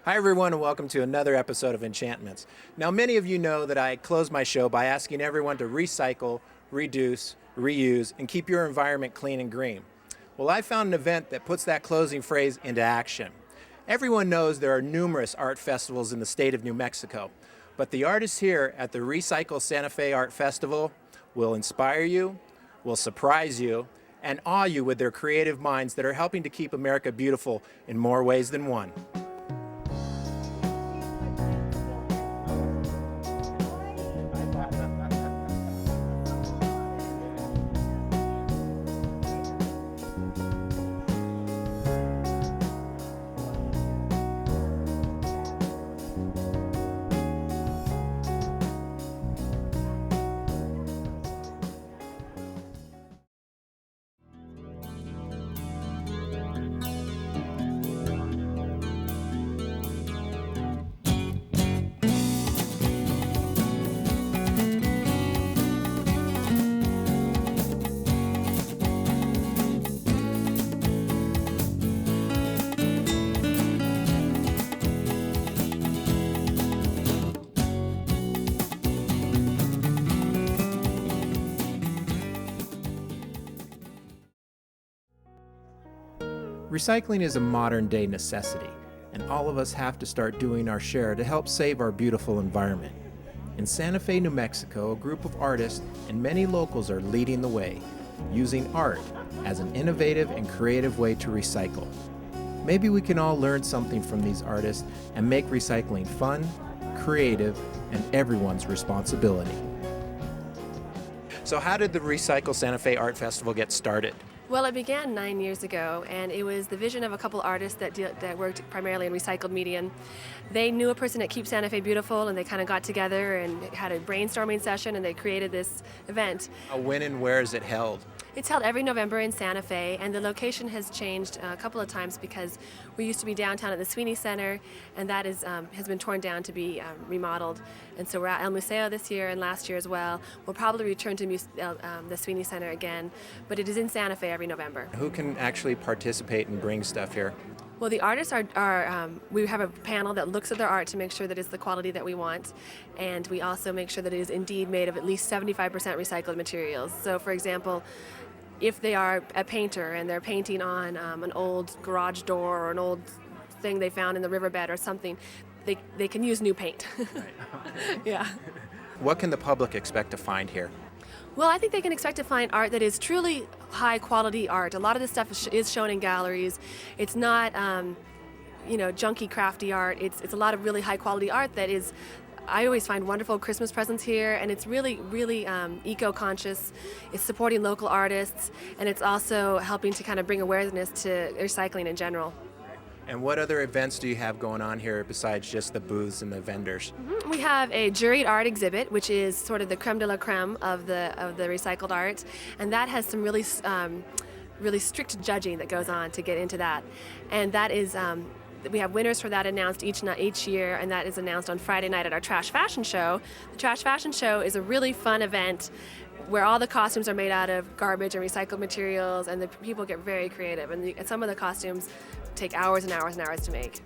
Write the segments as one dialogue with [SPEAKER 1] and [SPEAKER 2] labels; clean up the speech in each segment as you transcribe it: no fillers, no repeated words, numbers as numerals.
[SPEAKER 1] Hi everyone and welcome to another episode of Enchantments. Now many of you know that I close my show by asking everyone to recycle, reduce, reuse, and keep your environment clean and green. Well, I found an event that puts that closing phrase into action. Everyone knows there are numerous art festivals in the state of New Mexico, but the artists here at the Recycle Santa Fe Art Festival will inspire you, will surprise you, and awe you with their creative minds that are helping to keep America beautiful in more ways than one. Recycling is a modern-day necessity, and all of us have to start doing our share to help save our beautiful environment. In Santa Fe, New Mexico, a group of artists and many locals are leading the way, using art as an innovative and creative way to recycle. Maybe we can all learn something from these artists and make recycling fun, creative, and everyone's responsibility. So how did the Recycle Santa Fe Art Festival get started?
[SPEAKER 2] Well, it began 9 years ago, and it was the vision of a couple artists that worked primarily in recycled medium. They knew a person at Keep Santa Fe Beautiful, and they kind of got together and had a brainstorming session, and they created this event.
[SPEAKER 1] When and where is it held?
[SPEAKER 2] It's held every November in Santa Fe, and the location has changed a couple of times because we used to be downtown at the Sweeney Center, and that has been torn down to be remodeled. And so we're at El Museo this year and last year as well. We'll probably return to the Sweeney Center again, but it is in Santa Fe every November.
[SPEAKER 1] Who can actually participate and bring stuff here?
[SPEAKER 2] Well, the artists we have a panel that looks at their art to make sure that it's the quality that we want, and we also make sure that it is indeed made of at least 75% recycled materials. So, for example, if they are a painter and they're painting on an old garage door or an old thing they found in the riverbed or something, they can use new paint. Yeah.
[SPEAKER 1] What can the public expect to find here?
[SPEAKER 2] Well, I think they can expect to find art that is truly high quality art. A lot of this stuff is shown in galleries. It's not, junky, crafty art. It's a lot of really high quality art that is, I always find wonderful Christmas presents here, and it's really, really eco-conscious. It's supporting local artists, and it's also helping to kind of bring awareness to recycling in general.
[SPEAKER 1] And what other events do you have going on here besides just the booths and the vendors?
[SPEAKER 2] We have a juried art exhibit, which is sort of the creme de la creme of the recycled art, and that has some really strict judging that goes on to get into that. And that is we have winners for that announced each year, and that is announced on Friday night at our Trash Fashion Show. The Trash Fashion Show is a really fun event where all the costumes are made out of garbage and recycled materials, and the people get very creative. And some of the costumes take hours and hours and hours to make.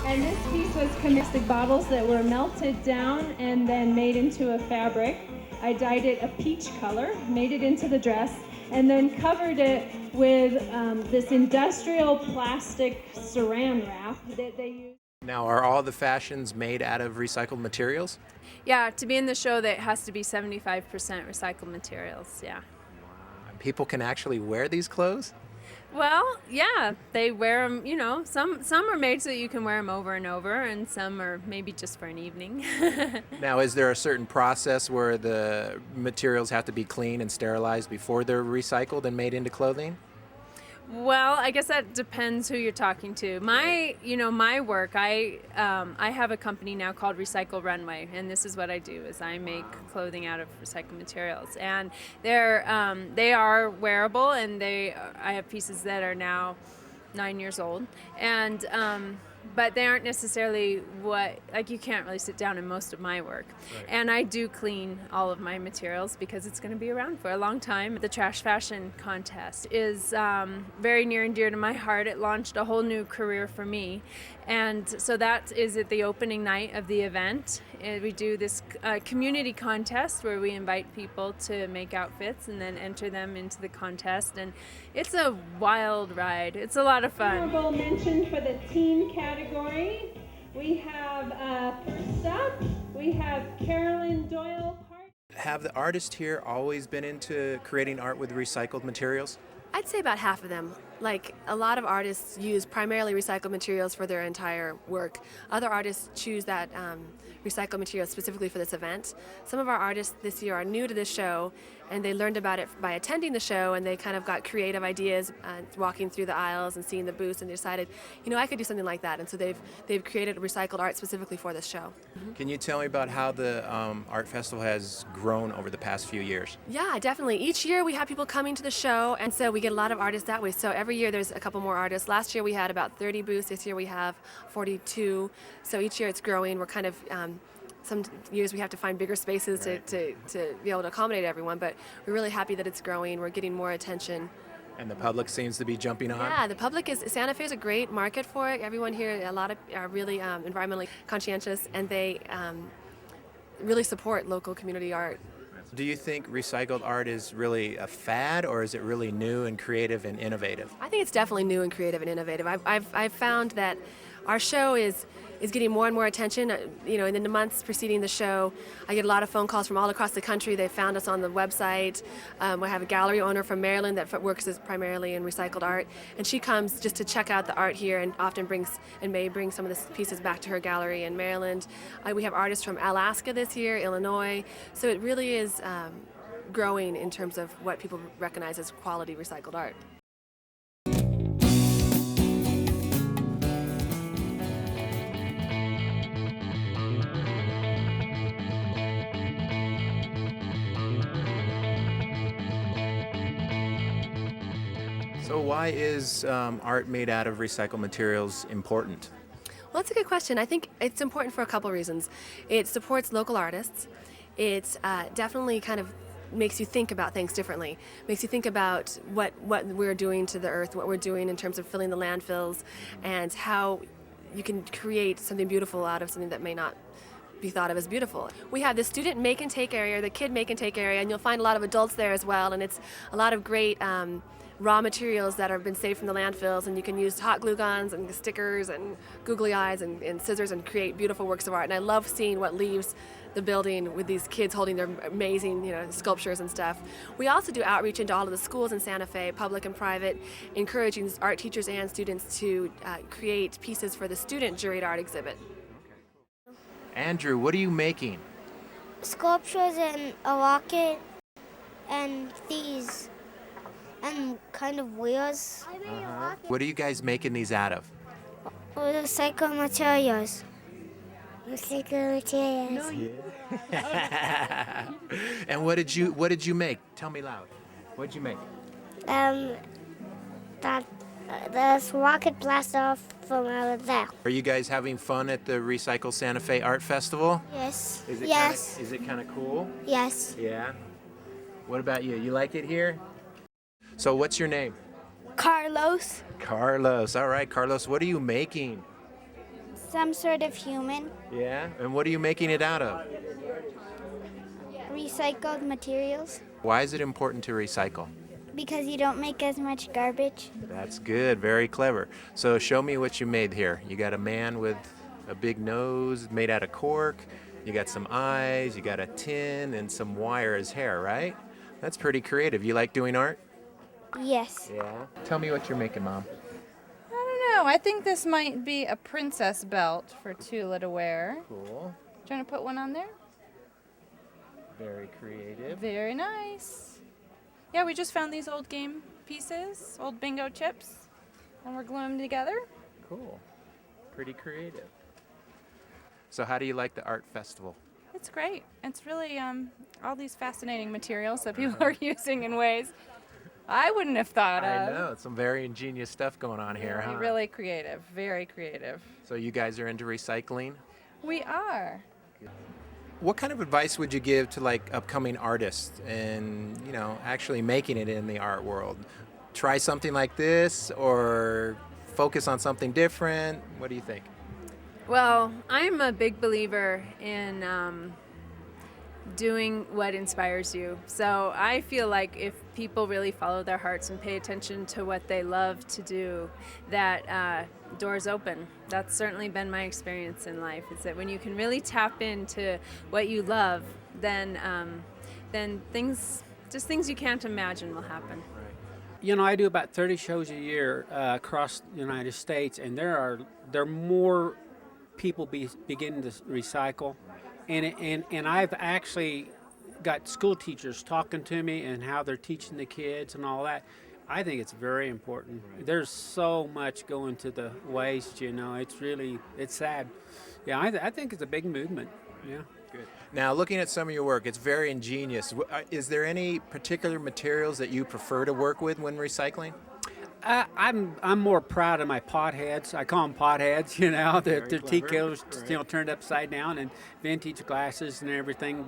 [SPEAKER 3] And this piece was plastic bottles that were melted down and then made into a fabric. I dyed it a peach color, made it into the dress, and then covered it with this industrial plastic saran wrap that they use.
[SPEAKER 1] Now, are all the fashions made out of recycled materials?
[SPEAKER 4] Yeah, to be in the show, that has to be 75% recycled materials, yeah.
[SPEAKER 1] People can actually wear these clothes?
[SPEAKER 4] Well, yeah, they wear them, some are made so you can wear them over and over, and some are maybe just for an evening.
[SPEAKER 1] Now, is there a certain process where the materials have to be cleaned and sterilized before they're recycled and made into clothing?
[SPEAKER 4] Well, I guess that depends who you're talking to. My work, I have a company now called Recycle Runway, and this is what I do: is I make clothing out of recycled materials, and they are wearable, and I have pieces that are now 9 years old, and but they aren't necessarily you can't really sit down in most of my work. Right. And I do clean all of my materials because it's going to be around for a long time. The Trash Fashion Contest is very near and dear to my heart. It launched a whole new career for me. And so that is at the opening night of the event. And we do this community contest where we invite people to make outfits and then enter them into the contest. And it's a wild ride. It's a lot of fun.
[SPEAKER 3] Honorable mention for the teen category. We have, first up, we have Carolyn Doyle.
[SPEAKER 1] Have the artists here always been into creating art with recycled materials?
[SPEAKER 2] I'd say about half of them. Like, a lot of artists use primarily recycled materials for their entire work. Other artists choose that recycled material specifically for this event. Some of our artists this year are new to this show, and they learned about it by attending the show, and they kind of got creative ideas walking through the aisles and seeing the booths, and they decided, I could do something like that. And so they've created recycled art specifically for this show. Mm-hmm.
[SPEAKER 1] Can you tell me about how the art festival has grown over the past few years?
[SPEAKER 2] Yeah, definitely. Each year we have people coming to the show, and so we get a lot of artists that way. So every year there's a couple more artists. Last year we had about 30 booths. This year we have 42. So each year it's growing. We're kind of some years we have to find bigger spaces to be able to accommodate everyone, but we're really happy that it's growing. We're getting more attention.
[SPEAKER 1] And the public seems to be jumping on?
[SPEAKER 2] Yeah, the public Santa Fe is a great market for it. Everyone here, a lot of are really environmentally conscientious, and they really support local community art.
[SPEAKER 1] Do you think recycled art is really a fad, or is it really new and creative and innovative?
[SPEAKER 2] I think it's definitely new and creative and innovative. I've found that our show is getting more and more attention. In the months preceding the show, I get a lot of phone calls from all across the country. They found us on the website. We have a gallery owner from Maryland that works primarily in recycled art, and she comes just to check out the art here, and often may bring some of the pieces back to her gallery in Maryland. We have artists from Alaska this year, Illinois, so it really is growing in terms of what people recognize as quality recycled art.
[SPEAKER 1] So why is art made out of recycled materials important?
[SPEAKER 2] Well, that's a good question. I think it's important for a couple reasons. It supports local artists. It definitely kind of makes you think about things differently. Makes you think about what we're doing to the earth, what we're doing in terms of filling the landfills, and how you can create something beautiful out of something that may not be thought of as beautiful. We have the student make and take area, the kid make and take area, and you'll find a lot of adults there as well, and it's a lot of great raw materials that have been saved from the landfills, and you can use hot glue guns and stickers and googly eyes and scissors and create beautiful works of art. And I love seeing what leaves the building with these kids holding their amazing sculptures and stuff. We also do outreach into all of the schools in Santa Fe, public and private, encouraging art teachers and students to create pieces for the student juried art exhibit.
[SPEAKER 1] Andrew, what are you making?
[SPEAKER 5] Sculptures and a rocket and these and kind of wheels.
[SPEAKER 1] What are you guys making these out of?
[SPEAKER 5] Recycled materials. Recycled materials.
[SPEAKER 1] And what did you make? Tell me loud. What did you make?
[SPEAKER 5] This rocket blast off from out there.
[SPEAKER 1] Are you guys having fun at the Recycle Santa Fe Art Festival?
[SPEAKER 5] Yes.
[SPEAKER 1] Is it kind of cool?
[SPEAKER 5] Yes.
[SPEAKER 1] Yeah. What about you? You like it here? So what's your name?
[SPEAKER 5] Carlos.
[SPEAKER 1] Carlos. All right, Carlos, what are you making?
[SPEAKER 5] Some sort of human.
[SPEAKER 1] Yeah? And what are you making it out of?
[SPEAKER 5] Recycled materials.
[SPEAKER 1] Why is it important to recycle?
[SPEAKER 5] Because you don't make as much garbage.
[SPEAKER 1] That's good. Very clever. So show me what you made here. You got a man with a big nose made out of cork. You got some eyes. You got a tin and some wire as hair, right? That's pretty creative. You like doing art?
[SPEAKER 5] Yes.
[SPEAKER 1] Yeah. Tell me what you're making, Mom.
[SPEAKER 6] I don't know. I think this might be a princess belt for Tula to wear.
[SPEAKER 1] Cool.
[SPEAKER 6] Do you want to put one on there?
[SPEAKER 1] Very creative.
[SPEAKER 6] Very nice. Yeah, we just found these old game pieces, old bingo chips, and we're gluing them together.
[SPEAKER 1] Cool. Pretty creative. So how do you like the art festival?
[SPEAKER 6] It's great. It's really all these fascinating materials that people are using in ways I wouldn't have thought
[SPEAKER 1] I
[SPEAKER 6] of.
[SPEAKER 1] know, some very ingenious stuff going on here, huh?
[SPEAKER 6] Really creative, very creative.
[SPEAKER 1] So you guys are into recycling?
[SPEAKER 6] We are.
[SPEAKER 1] What kind of advice would you give to like upcoming artists and, actually making it in the art world? Try something like this or focus on something different? What do you think?
[SPEAKER 4] Well, I'm a big believer in doing what inspires you. So I feel like if people really follow their hearts and pay attention to what they love to do, that doors open. That's certainly been my experience in life, is that when you can really tap into what you love, then things you can't imagine will happen.
[SPEAKER 7] I do about 30 shows a year across the United States, and there are more people beginning to recycle, and I've actually got school teachers talking to me and how they're teaching the kids and all that. I think it's very important. Right. There's so much going to the waste, it's sad. Yeah, I think it's a big movement. Yeah.
[SPEAKER 1] Good. Now, looking at some of your work, it's very ingenious. Is there any particular materials that you prefer to work with when recycling?
[SPEAKER 7] I'm more proud of my potheads. I call them potheads. They're tea kettles,
[SPEAKER 1] right.
[SPEAKER 7] Turned upside down, and vintage glasses and everything.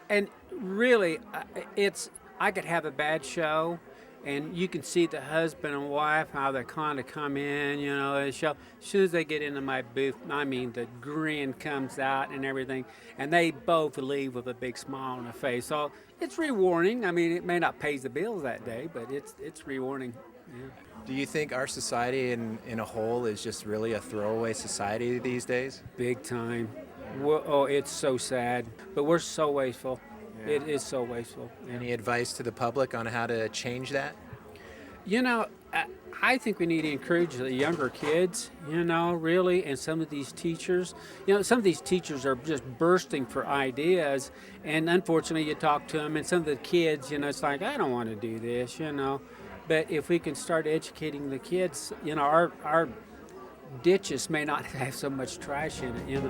[SPEAKER 7] And really, I could have a bad show, and you can see the husband and wife how they kind of come in, the show. As soon as they get into my booth, the grin comes out and everything, and they both leave with a big smile on their face. So it's rewarding. It may not pay the bills that day, but it's rewarding. Yeah.
[SPEAKER 1] Do you think our society in a whole is just really a throwaway society these days?
[SPEAKER 7] Big time. It's so sad, but we're so wasteful. Yeah. It is so wasteful. Yeah.
[SPEAKER 1] Any advice to the public on how to change that?
[SPEAKER 7] I think we need to encourage the younger kids, really, and some of these teachers. Some of these teachers are just bursting for ideas, and unfortunately you talk to them, and some of the kids, it's like, I don't want to do this, But if we can start educating the kids, our ditches may not have so much trash in it,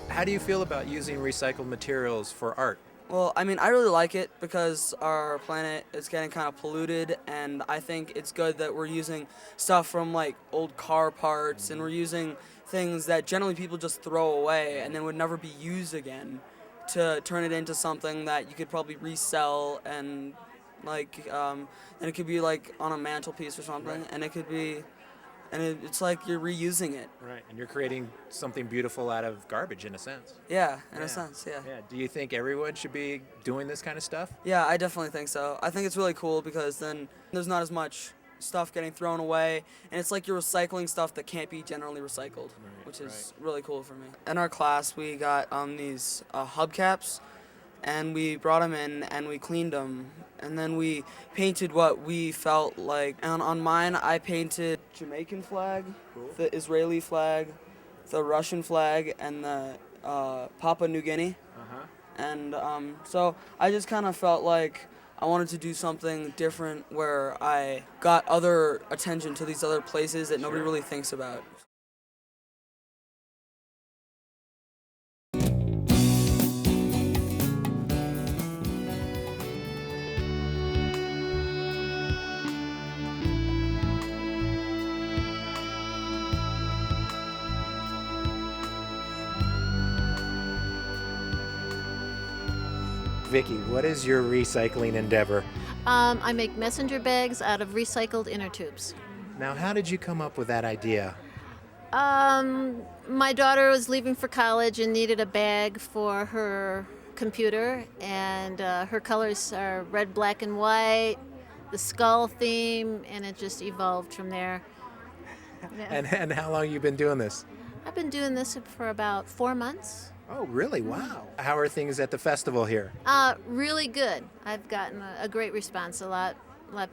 [SPEAKER 1] How do you feel about using recycled materials for art?
[SPEAKER 8] Well, I really like it because our planet is getting kind of polluted, and I think it's good that we're using stuff from like old car parts, and we're using things that generally people just throw away and then would never be used again to turn it into something that you could probably resell, and and it could be like on a mantelpiece or something,
[SPEAKER 1] right.
[SPEAKER 8] And it could be, it's like you're reusing it.
[SPEAKER 1] Right, and you're creating something beautiful out of garbage in a sense.
[SPEAKER 8] Yeah, in a sense, yeah.
[SPEAKER 1] Yeah. Do you think everyone should be doing this kind of stuff?
[SPEAKER 8] Yeah, I definitely think so. I think it's really cool because then there's not as much stuff getting thrown away, and it's like you're recycling stuff that can't be generally recycled, which is really cool for me. In our class, we got these hubcaps, and we brought them in and we cleaned them, and then we painted what we felt like. And on mine, I painted Jamaican flag, cool. The Israeli flag, the Russian flag, and the Papua New Guinea.
[SPEAKER 1] Uh-huh.
[SPEAKER 8] And so I just kind of felt like I wanted to do something different where I got other attention to these other places that nobody really thinks about.
[SPEAKER 1] Vicky, what is your recycling endeavor?
[SPEAKER 9] I make messenger bags out of recycled inner tubes.
[SPEAKER 1] Now, how did you come up with that idea?
[SPEAKER 9] My daughter was leaving for college and needed a bag for her computer, and her colors are red, black, and white, the skull theme, and it just evolved from there. Yeah.
[SPEAKER 1] And how long you been doing this?
[SPEAKER 9] I've been doing this for about 4 months.
[SPEAKER 1] Oh, really? Wow. How are things at the festival here?
[SPEAKER 9] Really good. I've gotten a great response, a lot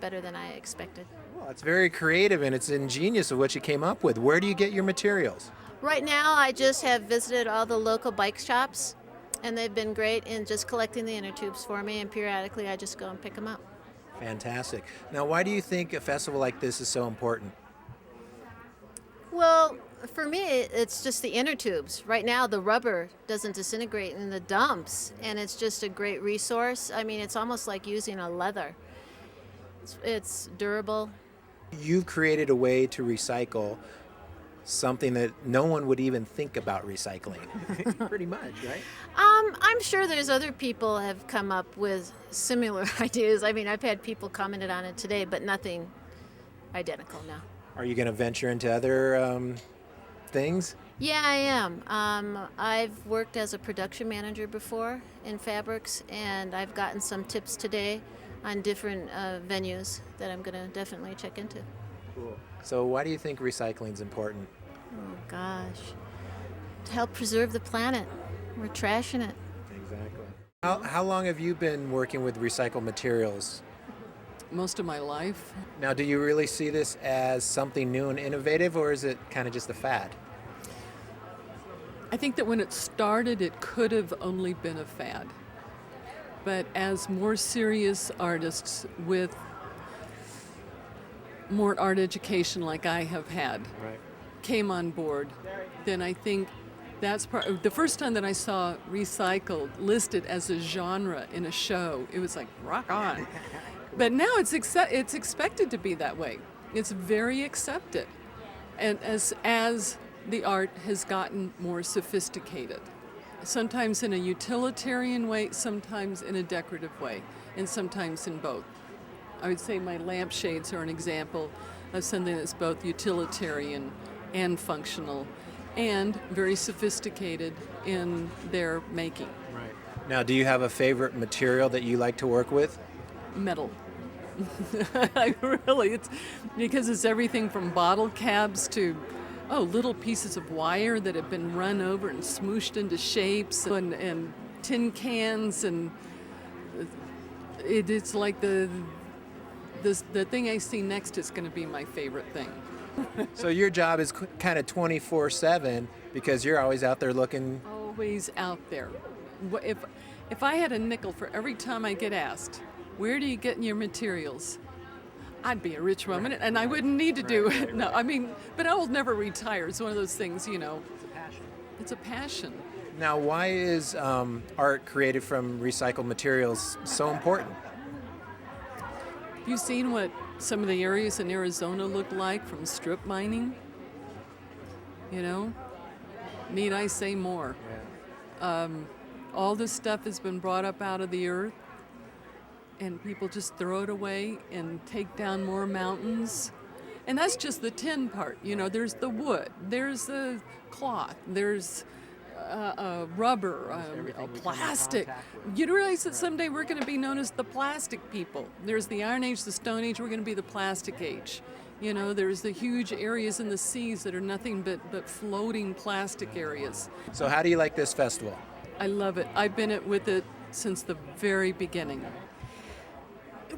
[SPEAKER 9] better than I expected.
[SPEAKER 1] Well, it's very creative and it's ingenious of what you came up with. Where do you get your materials?
[SPEAKER 9] Right now, I just have visited all the local bike shops, and they've been great in just collecting the inner tubes for me, and periodically I just go and pick them up.
[SPEAKER 1] Fantastic. Now, why do you think a festival like this is so important?
[SPEAKER 9] Well, for me, it's just the inner tubes. Right now, the rubber doesn't disintegrate in the dumps, and it's just a great resource. I mean, it's almost like using a leather. It's durable.
[SPEAKER 1] You've created a way to recycle something that no one would even think about recycling. Pretty much, right?
[SPEAKER 9] I'm sure there's other people have come up with similar ideas. I mean, I've had people commented on it today, but nothing identical, no.
[SPEAKER 1] Are you going to venture into other things?
[SPEAKER 9] Yeah, I am. I've worked as a production manager before in fabrics, and I've gotten some tips today on different venues that I'm going to definitely check into.
[SPEAKER 1] Cool. So why do you think recycling is important?
[SPEAKER 9] Oh, gosh. To help preserve the planet. We're trashing it.
[SPEAKER 1] Exactly. How long have you been working with recycled materials?
[SPEAKER 10] Most of my life.
[SPEAKER 1] Now, do you really see this as something new and innovative, or is it kind of just a fad?
[SPEAKER 10] I think that when it started, it could have only been a fad. But as more serious artists with more art education like I have had came on board, then I think that's the first time that I saw recycled listed as a genre in a show, it was like, rock on. But now it's expected to be that way. It's very accepted. And as the art has gotten more sophisticated, sometimes in a utilitarian way, sometimes in a decorative way, and sometimes in both. I would say my lampshades are an example of something that's both utilitarian and functional and very sophisticated in their making.
[SPEAKER 1] Right. Now, do you have a favorite material that you like to work with?
[SPEAKER 10] Metal. It's because it's everything from bottle caps to little pieces of wire that have been run over and smooshed into shapes, and tin cans, and it's like the thing I see next is going to be my favorite thing.
[SPEAKER 1] So your job is kind of 24/7 because you're always out there looking.
[SPEAKER 10] Always out there. If I had a nickel for every time I get asked, where do you get your materials? I'd be a rich woman, and I wouldn't need to do it. Right. No, I mean, but I will never retire. It's one of those things, you know.
[SPEAKER 1] It's a passion.
[SPEAKER 10] It's a passion.
[SPEAKER 1] Now, why is art created from recycled materials so important?
[SPEAKER 10] Have you seen what some of the areas in Arizona look like from strip mining? You know? Need I say more? Yeah. All this stuff has been brought up out of the earth, and people just throw it away and take down more mountains. And that's just the tin part. You know, there's the wood, there's the cloth, there's rubber, plastic. You realize that someday we're going to be known as the plastic people. There's the Iron Age, the Stone Age, we're going to be the plastic age. You know, there's the huge areas in the seas that are nothing but floating plastic areas.
[SPEAKER 1] So how do you like this festival?
[SPEAKER 10] I love it. I've been with it since the very beginning.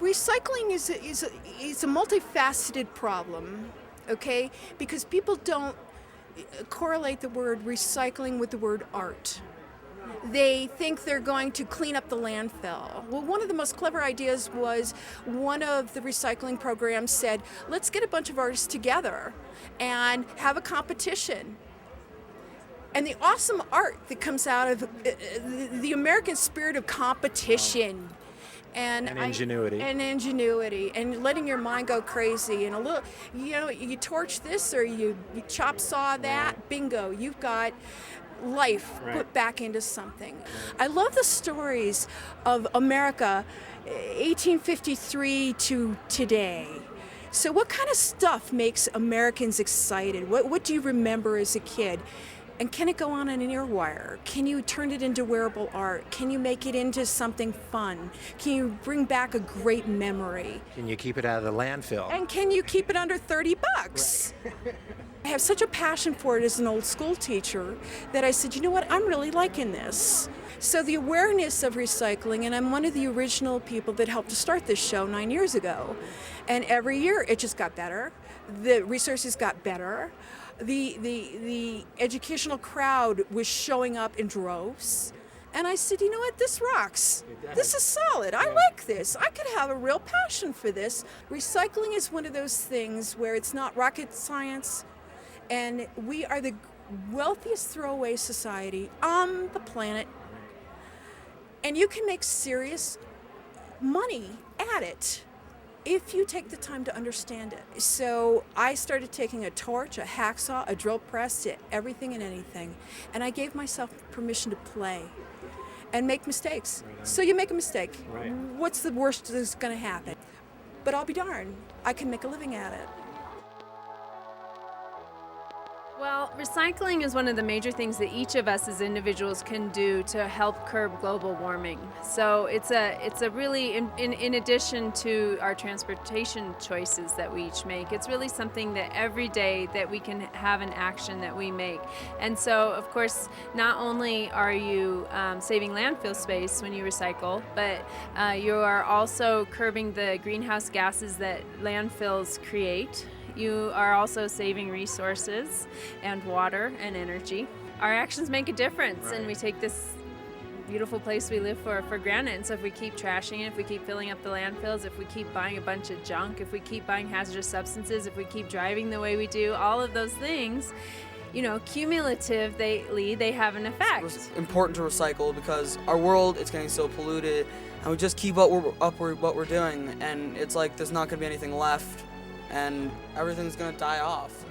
[SPEAKER 11] Recycling is a multifaceted problem, okay? Because people don't correlate the word recycling with the word art. They think they're going to clean up the landfill. Well, one of the most clever ideas was one of the recycling programs said, let's get a bunch of artists together and have a competition. And the awesome art that comes out of the American spirit of competition. And
[SPEAKER 1] ingenuity.
[SPEAKER 11] And ingenuity, and letting your mind go crazy, and a little, you know, you torch this or you chop saw that, bingo, you've got life put back into something. I love the stories of America, 1853 to today. So what kind of stuff makes Americans excited? What do you remember as a kid? And can it go on an earwire? Can you turn it into wearable art? Can you make it into something fun? Can you bring back a great memory?
[SPEAKER 1] Can you keep it out of the landfill?
[SPEAKER 11] And can you keep it under $30? Right. have such a passion for it as an old school teacher that I said, you know what, I'm really liking this. So the awareness of recycling, and I'm one of the original people that helped to start this show 9 years ago. And every year it just got better. The resources got better. The educational crowd was showing up in droves. And I said, you know what, this rocks. This is solid. I like this. I could have a real passion for this. Recycling is one of those things where it's not rocket science, and we are the wealthiest throwaway society on the planet. And you can make serious money at it if you take the time to understand it. So I started taking a torch, a hacksaw, a drill press, to everything and anything. And I gave myself permission to play and make mistakes. So you make a mistake.
[SPEAKER 1] Right.
[SPEAKER 11] What's the worst that's gonna happen? But I'll be darned, I can make a living at it.
[SPEAKER 4] Well, recycling is one of the major things that each of us as individuals can do to help curb global warming. So it's a really, in addition to our transportation choices that we each make, it's really something that every day that we can have an action that we make. And so, of course, not only are you saving landfill space when you recycle, but you are also curbing the greenhouse gases that landfills create. You are also saving resources and water and energy. Our actions make a difference, and we take this beautiful place we live for granted. And so if we keep trashing it, if we keep filling up the landfills, if we keep buying a bunch of junk, if we keep buying hazardous substances, if we keep driving the way we do, all of those things, you know, cumulatively, they have an effect.
[SPEAKER 8] It's important to recycle because our world is getting so polluted, and we just keep up what we're doing, and it's like there's not going to be anything left, and everything's going to die off.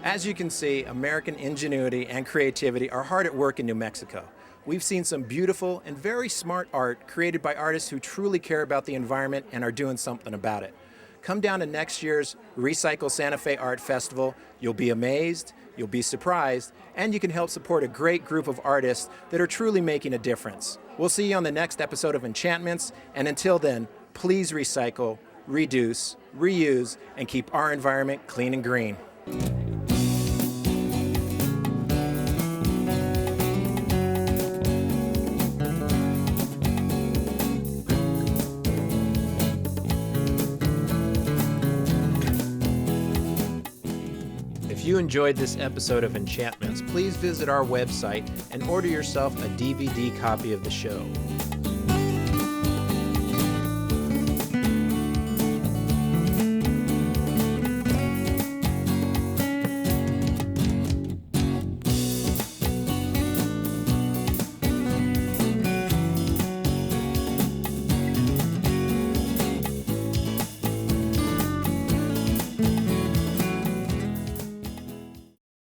[SPEAKER 1] As you can see, American ingenuity and creativity are hard at work in New Mexico. We've seen some beautiful and very smart art created by artists who truly care about the environment and are doing something about it. Come down to next year's Recycle Santa Fe Art Festival. You'll be amazed, you'll be surprised, and you can help support a great group of artists that are truly making a difference. We'll see you on the next episode of Enchantments, and until then, please recycle, reduce, reuse, and keep our environment clean and green. If you enjoyed this episode of Enchantments, please visit our website and order yourself a DVD copy of the show.